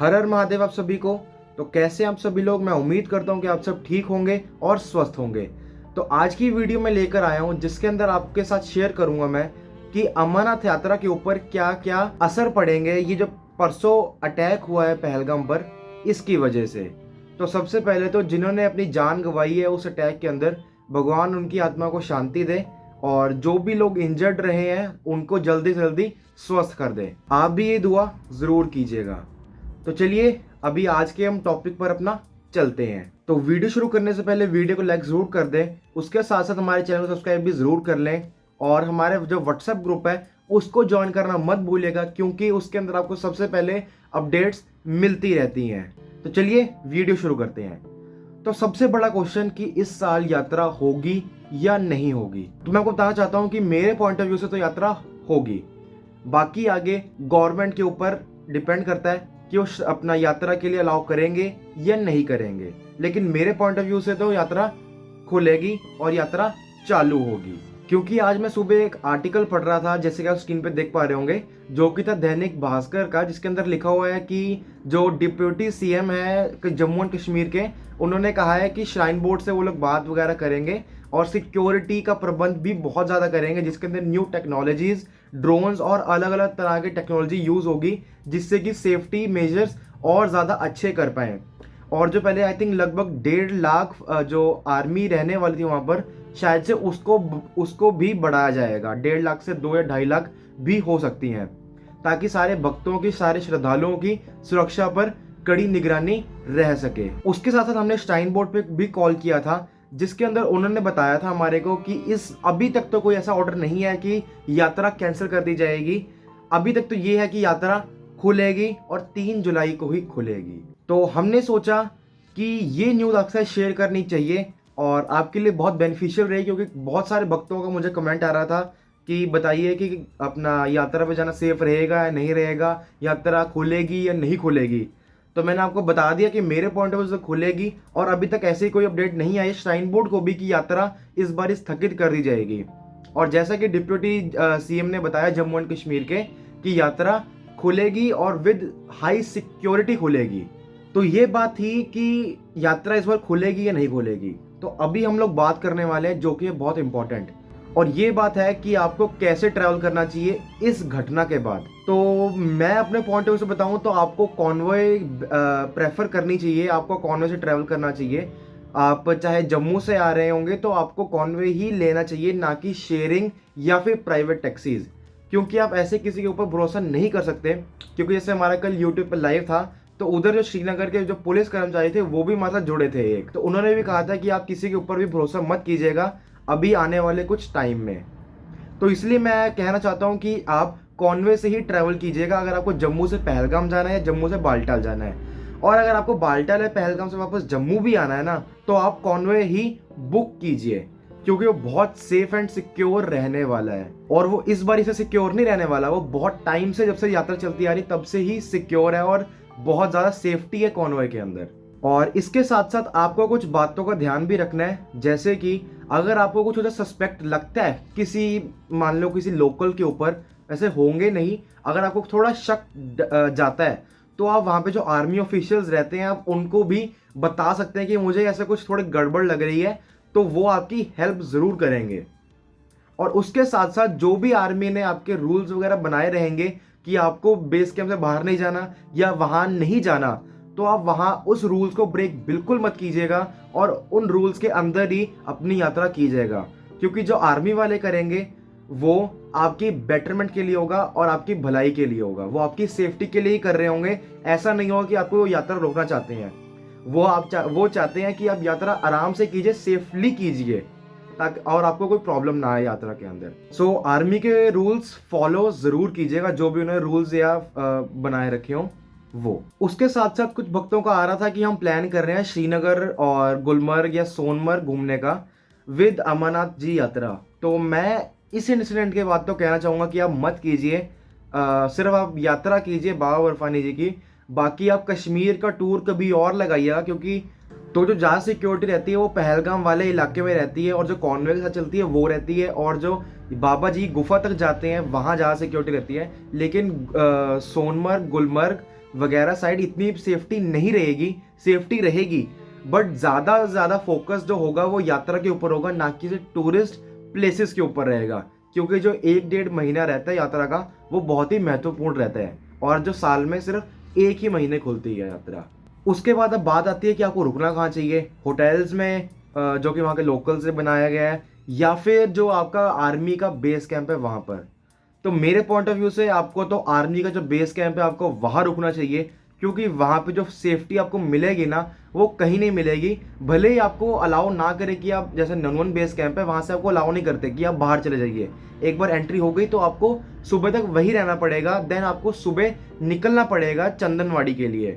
हर हर महादेव आप सभी को। तो कैसे आप सभी लोग, मैं उम्मीद करता हूँ कि आप सब ठीक होंगे और स्वस्थ होंगे। तो आज की वीडियो में लेकर आया हूँ जिसके अंदर आपके साथ शेयर करूंगा मैं कि अमरनाथ यात्रा के ऊपर क्या क्या असर पड़ेंगे ये जो परसों अटैक हुआ है पहलगाम पर, इसकी वजह से। तो सबसे पहले तो जिन्होंने अपनी जान गंवाई है उस अटैक के अंदर, भगवान उनकी आत्मा को शांति दे, और जो भी लोग इंजर्ड रहे हैं उनको जल्दी से जल्दी स्वस्थ कर दे। आप भी ये दुआ जरूर कीजिएगा। तो चलिए अभी आज के हम टॉपिक पर अपना चलते हैं। तो वीडियो शुरू करने से पहले वीडियो को लाइक जरूर कर दें, उसके साथ साथ हमारे चैनल को सब्सक्राइब भी जरूर कर लें, और हमारे जो व्हाट्सएप ग्रुप है उसको ज्वाइन करना मत भूलिएगा, क्योंकि उसके अंदर आपको सबसे पहले अपडेट्स मिलती रहती हैं। तो चलिए वीडियो शुरू करते हैं। तो सबसे बड़ा क्वेश्चन कि इस साल यात्रा होगी या नहीं होगी, तो मैं आपको बताना चाहता हूं कि मेरे पॉइंट ऑफ व्यू से तो यात्रा होगी। बाकी आगे गवर्नमेंट के ऊपर डिपेंड करता है कि वो अपना यात्रा के लिए अलाउ करेंगे या नहीं करेंगे, लेकिन मेरे पॉइंट ऑफ व्यू से तो यात्रा खुलेगी और यात्रा चालू होगी। क्योंकि आज मैं सुबह एक आर्टिकल पढ़ रहा था, जैसे कि आप स्क्रीन पे देख पा रहे होंगे, जो कि था दैनिक भास्कर का, जिसके अंदर लिखा हुआ है कि जो डिप्टी सीएम है जम्मू एंड कश्मीर के, उन्होंने कहा है कि श्राइन बोर्ड से वो लोग बात वगैरह करेंगे और सिक्योरिटी का प्रबंध भी बहुत ज़्यादा करेंगे, जिसके अंदर न्यू टेक्नोलॉजीज, ड्रोन्स और अलग अलग तरह की टेक्नोलॉजी यूज़ होगी, जिससे कि सेफ्टी मेजर्स और ज़्यादा अच्छे कर पाएँ। और जो पहले आई थिंक लगभग 1.5 लाख जो आर्मी रहने वाली थी वहाँ पर, शायद से उसको भी बढ़ाया जाएगा। 1.5 लाख से 2 या 2.5 लाख भी हो सकती हैं, ताकि सारे भक्तों की, सारे श्रद्धालुओं की सुरक्षा पर कड़ी निगरानी रह सके। उसके साथ साथ हमने श्राइन बोर्ड पे भी कॉल किया था, जिसके अंदर उन्होंने बताया था हमारे को कि अभी तक तो कोई ऐसा ऑर्डर नहीं है कि यात्रा कैंसिल कर दी जाएगी। अभी तक तो ये है कि यात्रा खुलेगी और 3 जुलाई को ही खुलेगी। तो हमने सोचा कि ये न्यूज़ अक्सर शेयर करनी चाहिए और आपके लिए बहुत बेनिफिशियल रही, क्योंकि बहुत सारे भक्तों का मुझे कमेंट आ रहा था कि बताइए कि अपना यात्रा पे जाना सेफ रहेगा या नहीं रहेगा, यात्रा खुलेगी या नहीं खुलेगी। तो मैंने आपको बता दिया कि मेरे पॉइंट ऑफ व्यू से खुलेगी, और अभी तक ऐसी कोई अपडेट नहीं आई श्राइन बोर्ड को भी कि यात्रा इस बार स्थगित कर दी जाएगी। और जैसा कि डिप्टी सीएम ने बताया जम्मू एंड कश्मीर के, कि यात्रा खुलेगी और विद हाई सिक्योरिटी खुलेगी। तो ये बात थी कि यात्रा इस बार खुलेगी या नहीं खुलेगी। तो अभी हम लोग बात करने वाले हैं जो कि है बहुत इंपॉर्टेंट, और ये बात है कि आपको कैसे ट्रैवल करना चाहिए इस घटना के बाद। तो मैं अपने पॉइंट ऑफ व्यू से बताऊं तो आपको कॉन्वॉय प्रेफर करनी चाहिए, आपको कॉन्वॉय से ट्रैवल करना चाहिए। आप चाहे जम्मू से आ रहे होंगे तो आपको कॉन्वॉय ही लेना चाहिए, ना कि शेयरिंग या फिर प्राइवेट टैक्सीज, क्योंकि आप ऐसे किसी के ऊपर भरोसा नहीं कर सकते। क्योंकि जैसे हमारा कल यूट्यूब पर लाइव था, तो उधर जो श्रीनगर के जो पुलिस कर्मचारी थे वो भी हमारे साथ जुड़े थे एक, तो उन्होंने भी कहा था कि आप किसी के ऊपर भी भरोसा मत कीजिएगा अभी आने वाले कुछ टाइम में। तो इसलिए मैं कहना चाहता हूं कि आप कॉन्वे से ही ट्रैवल कीजिएगा अगर आपको जम्मू से पहलगाम जाना है या जम्मू से बालटाल जाना है। और अगर आपको बालटाल या पहलगाम से वापस जम्मू भी आना है ना, तो आप कॉन्वे ही बुक कीजिए, क्योंकि वो बहुत सेफ एंड सिक्योर रहने वाला है। और वो इस बार इसे सिक्योर नहीं रहने वाला, वो बहुत टाइम से, जब से यात्रा चलती आ रही तब से ही सिक्योर है, और बहुत ज़्यादा सेफ्टी है कॉन्वॉय के अंदर। और इसके साथ साथ आपको कुछ बातों का ध्यान भी रखना है, जैसे कि अगर आपको कुछ उधर सस्पेक्ट लगता है किसी, मान लो किसी लोकल के ऊपर, ऐसे होंगे नहीं, अगर आपको थोड़ा शक जाता है तो आप वहाँ पे जो आर्मी ऑफिशियल्स रहते हैं आप उनको भी बता सकते हैं कि मुझे ऐसा कुछ थोड़ी गड़बड़ लग रही है, तो वो आपकी हेल्प ज़रूर करेंगे। और उसके साथ साथ जो भी आर्मी ने आपके रूल्स वगैरह बनाए रहेंगे कि आपको बेस कैंप से बाहर नहीं जाना या वहाँ नहीं जाना, तो आप वहाँ उस रूल्स को ब्रेक बिल्कुल मत कीजिएगा और उन रूल्स के अंदर ही अपनी यात्रा कीजिएगा। क्योंकि जो आर्मी वाले करेंगे वो आपकी बेटरमेंट के लिए होगा और आपकी भलाई के लिए होगा, वो आपकी सेफ्टी के लिए ही कर रहे होंगे। ऐसा नहीं होगा कि आपको यात्रा रोकना चाहते हैं, वो चाहते हैं कि आप यात्रा आराम से कीजिए, सेफली कीजिए, ताकि और आपको कोई प्रॉब्लम ना आए यात्रा के अंदर। सो आर्मी के रूल्स फॉलो जरूर कीजिएगा, जो भी उन्होंने रूल्स या बनाए रखे हों वो। उसके साथ साथ कुछ भक्तों का आ रहा था कि हम प्लान कर रहे हैं श्रीनगर और गुलमर्ग या सोनमर्ग घूमने का विद अमरनाथ जी यात्रा। तो मैं इस इंसिडेंट के बाद तो कहना चाहूँगा कि आप मत कीजिए, सिर्फ आप यात्रा कीजिए बाबा बर्फानी जी की। बाकी आप कश्मीर का टूर कभी और लगाइएगा, क्योंकि तो जो ज़्यादा सिक्योरिटी रहती है वो पहलगाम वाले इलाके में रहती है, और जो कॉन्वे के साथ चलती है वो रहती है, और जो बाबा जी गुफा तक जाते हैं वहाँ ज़्यादा सिक्योरिटी रहती है। लेकिन सोनमर्ग, गुलमर्ग वगैरह साइड इतनी सेफ्टी नहीं रहेगी, सेफ्टी रहेगी बट ज़्यादा से ज़्यादा फोकस जो होगा वो यात्रा के ऊपर होगा, ना कि टूरिस्ट प्लेसेस के ऊपर रहेगा। क्योंकि जो 1-1.5 महीना रहता है यात्रा का वो बहुत ही महत्वपूर्ण रहता है, और जो साल में सिर्फ 1 ही महीने खुलती है यात्रा। उसके बाद अब बात आती है कि आपको रुकना कहाँ चाहिए, होटल्स में जो कि वहाँ के लोकल से बनाया गया है, या फिर जो आपका आर्मी का बेस कैंप है वहाँ पर। तो मेरे पॉइंट ऑफ व्यू से आपको तो आर्मी का जो बेस कैंप है आपको वहाँ रुकना चाहिए, क्योंकि वहाँ पे जो सेफ्टी आपको मिलेगी ना वो कहीं नहीं मिलेगी। भले ही आपको अलाउ ना करे कि आप, जैसे ननवन बेस कैंप है वहाँ से आपको अलाउ नहीं करते कि आप बाहर चले जाइए, एक बार एंट्री हो गई तो आपको सुबह तक वहीं रहना पड़ेगा, देन आपको सुबह निकलना पड़ेगा चंदनवाड़ी के लिए।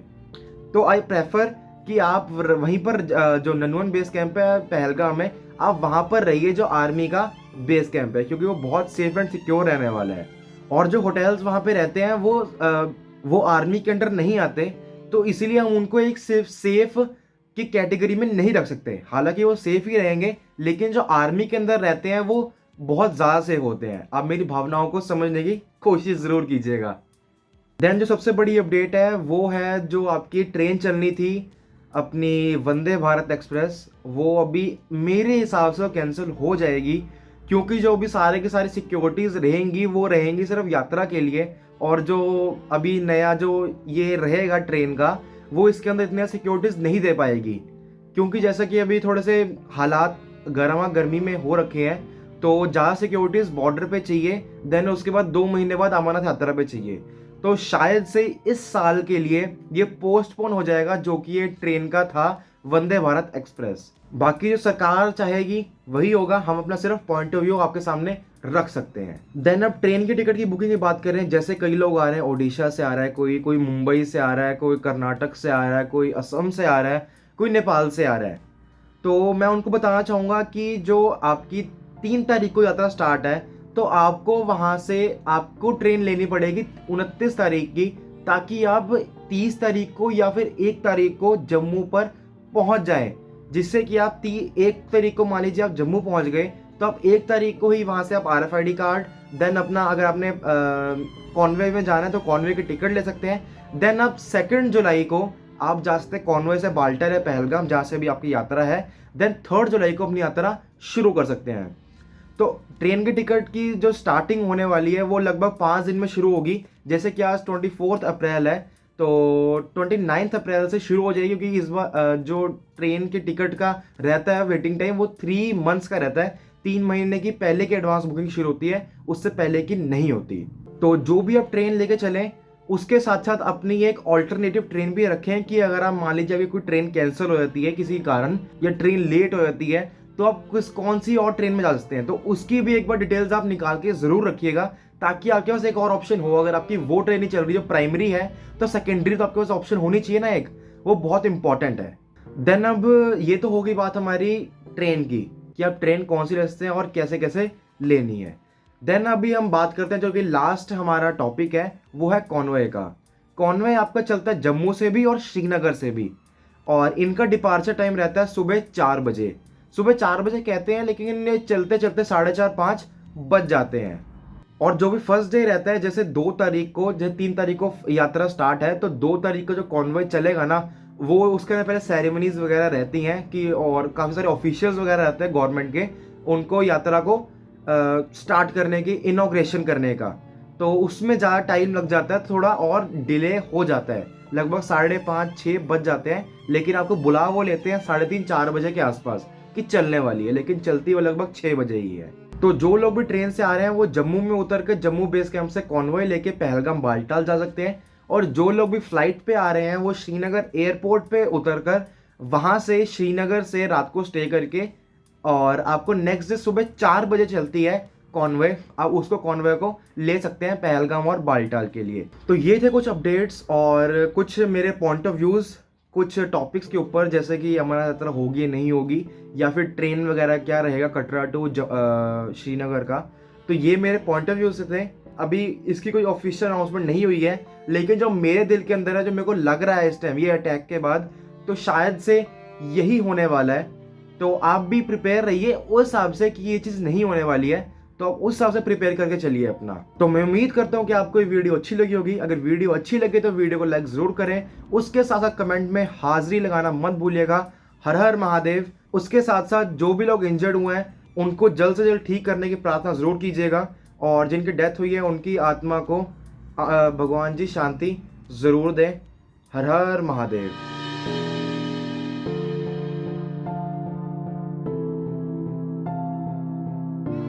तो आई प्रेफर कि आप वहीं पर जो ननवन बेस कैंप है पहलगाम में, आप वहाँ पर रहिए जो आर्मी का बेस कैंप है, क्योंकि वो बहुत सेफ एंड सिक्योर रहने वाला है। और जो होटल्स वहाँ पे रहते हैं वो आर्मी के अंडर नहीं आते, तो इसीलिए हम उनको एक सेफ की कैटेगरी में नहीं रख सकते। हालांकि वो सेफ ही रहेंगे, लेकिन जो आर्मी के अंदर रहते हैं वो बहुत ज़्यादा सेफ होते हैं। आप मेरी भावनाओं को समझने की कोशिश ज़रूर कीजिएगा। देन जो सबसे बड़ी अपडेट है वो है जो आपकी ट्रेन चलनी थी अपनी वंदे भारत एक्सप्रेस, वो अभी मेरे हिसाब से कैंसिल हो जाएगी, क्योंकि जो भी सारे के सारी सिक्योरिटीज़ रहेंगी वो रहेंगी सिर्फ यात्रा के लिए। और जो अभी नया जो ये रहेगा ट्रेन का, वो इसके अंदर इतनी सिक्योरिटीज़ नहीं दे पाएगी, क्योंकि जैसा कि अभी थोड़े से हालात गर्मी में हो रखे हैं, तो ज़्यादा सिक्योरिटीज़ बॉर्डर पे चाहिए, देन उसके बाद 2 महीने बाद अमरनाथ यात्रा पे चाहिए। तो शायद से इस साल के लिए ये पोस्टपोन हो जाएगा, जो कि ये ट्रेन का था वंदे भारत एक्सप्रेस। बाकी जो सरकार चाहेगी वही होगा, हम अपना सिर्फ पॉइंट ऑफ व्यू आपके सामने रख सकते हैं। देन अब ट्रेन की टिकट की बुकिंग की बात करें, जैसे कई लोग आ रहे हैं, ओडिशा से आ रहा है कोई मुंबई से आ रहा है, कोई कर्नाटक से आ रहा है, कोई असम से आ रहा है, कोई नेपाल से आ रहा है। तो मैं उनको बताना चाहूँगा कि जो आपकी 3 तारीख को यात्रा स्टार्ट है, तो आपको वहाँ से आपको ट्रेन लेनी पड़ेगी 29 तारीख की, ताकि आप 30 तारीख को या फिर 1 तारीख को जम्मू पर पहुँच जाएं, जिससे कि आप 1 तारीख को मान लीजिए आप जम्मू पहुँच गए, तो आप 1 तारीख को ही वहाँ से आप RFID कार्ड, देन अपना अगर आपने कॉन्वे में जाना है तो कॉन्वे की टिकट ले सकते हैं। देन आप 2 जुलाई को आप जा सकते हैं कॉन्वे से बाल्टाल या पहलगाम, जहाँ से भी आपकी यात्रा है। देन 3 जुलाई को अपनी यात्रा शुरू कर सकते हैं। तो ट्रेन की टिकट की जो स्टार्टिंग होने वाली है वो लगभग 5 दिन में शुरू होगी। जैसे कि आज 24 अप्रैल है, तो 29 अप्रैल से शुरू हो जाएगी, क्योंकि इस बार जो ट्रेन की टिकट का रहता है वेटिंग टाइम वो 3 मंथ्स का रहता है। 3 महीने की पहले की एडवांस बुकिंग शुरू होती है, उससे पहले की नहीं होती। तो जो भी आप ट्रेन लेके चलें, उसके साथ साथ अपनी एक ऑल्टरनेटिव ट्रेन भी रखें, कि अगर आप मान लीजिए अभी कोई ट्रेन कैंसिल हो जाती है किसी कारण, या ट्रेन लेट हो जाती है, तो आप कौन सी और ट्रेन में जा सकते हैं, तो उसकी भी एक बार डिटेल्स आप निकाल के ज़रूर रखिएगा, ताकि आपके पास एक और ऑप्शन हो। अगर आपकी वो ट्रेन ही चल रही है जो प्राइमरी है, तो सेकेंडरी तो आपके पास ऑप्शन होनी चाहिए ना एक, वो बहुत इंपॉर्टेंट है। देन अब ये तो हो गई बात हमारी ट्रेन की, कि आप ट्रेन कौन सी ले सकते हैं और कैसे कैसे लेनी है। देन अभी हम बात करते हैं जो कि लास्ट हमारा टॉपिक है, वो है कॉन्वॉय का। कॉन्वॉय आपका चलता है जम्मू से भी और श्रीनगर से भी, और इनका डिपार्चर टाइम रहता है सुबह 4 बजे। सुबह 4 बजे कहते हैं, लेकिन इन्हें चलते चलते 4:30-5 बज जाते हैं। और जो भी फर्स्ट डे रहता है, जैसे 2 तारीख को, जैसे 3 तारीख को यात्रा स्टार्ट है, तो 2 तारीख को जो कॉन्वॉय चलेगा ना, वो उसके अंदर पहले सेरेमनीज वगैरह रहती हैं कि, और काफ़ी सारे ऑफिशियल्स वगैरह रहते हैं गवर्नमेंट के, उनको यात्रा को स्टार्ट करने की, इनॉग्रेशन करने का, तो उसमें ज़्यादा टाइम लग जाता है, थोड़ा और डिले हो जाता है, लगभग 5:30-6 बज जाते हैं। लेकिन आपको बुला वो लेते हैं 3:30-4 बजे के आसपास कि चलने वाली है, लेकिन चलती वो लगभग 6 बजे ही है। तो जो लोग भी ट्रेन से आ रहे हैं वो जम्मू में उतर कर जम्मू बेस कैंप से कॉन्वॉय लेके पहलगाम बालटाल जा सकते हैं, और जो लोग भी फ्लाइट पे आ रहे हैं वो श्रीनगर एयरपोर्ट पे उतर कर वहाँ से श्रीनगर से रात को स्टे करके, और आपको नेक्स्ट डे सुबह 4 बजे चलती है कॉन्वॉय, आप उसको कॉन्वॉय को ले सकते हैं पहलगाम और बालटाल के लिए। तो ये थे कुछ अपडेट्स और कुछ मेरे पॉइंट ऑफ व्यूज़ कुछ टॉपिक्स के ऊपर, जैसे कि अमरनाथ यात्रा होगी या नहीं होगी, या फिर ट्रेन वगैरह क्या रहेगा कटरा टू श्रीनगर का। तो ये मेरे पॉइंट ऑफ व्यू से थे। अभी इसकी कोई ऑफिशियल अनाउंसमेंट नहीं हुई है, लेकिन जो मेरे दिल के अंदर है, जो मेरे को लग रहा है इस टाइम ये अटैक के बाद, तो शायद से यही होने वाला है। तो आप भी प्रिपेयर रहिए उस हिसाब से कि ये चीज़ नहीं होने वाली है। तो आप उस हिसाब से प्रिपेयर करके चलिए अपना। तो मैं उम्मीद करता हूँ कि आपको ये वीडियो अच्छी लगी होगी। अगर वीडियो अच्छी लगे तो वीडियो को लाइक जरूर करें, उसके साथ साथ कमेंट में हाजिरी लगाना मत भूलिएगा। हर हर महादेव। उसके साथ साथ जो भी लोग इंजर्ड हुए हैं उनको जल्द से जल्द ठीक करने की प्रार्थना जरूर कीजिएगा, और जिनकी डेथ हुई है उनकी आत्मा को भगवान जी शांति जरूर दें। हर हर महादेव।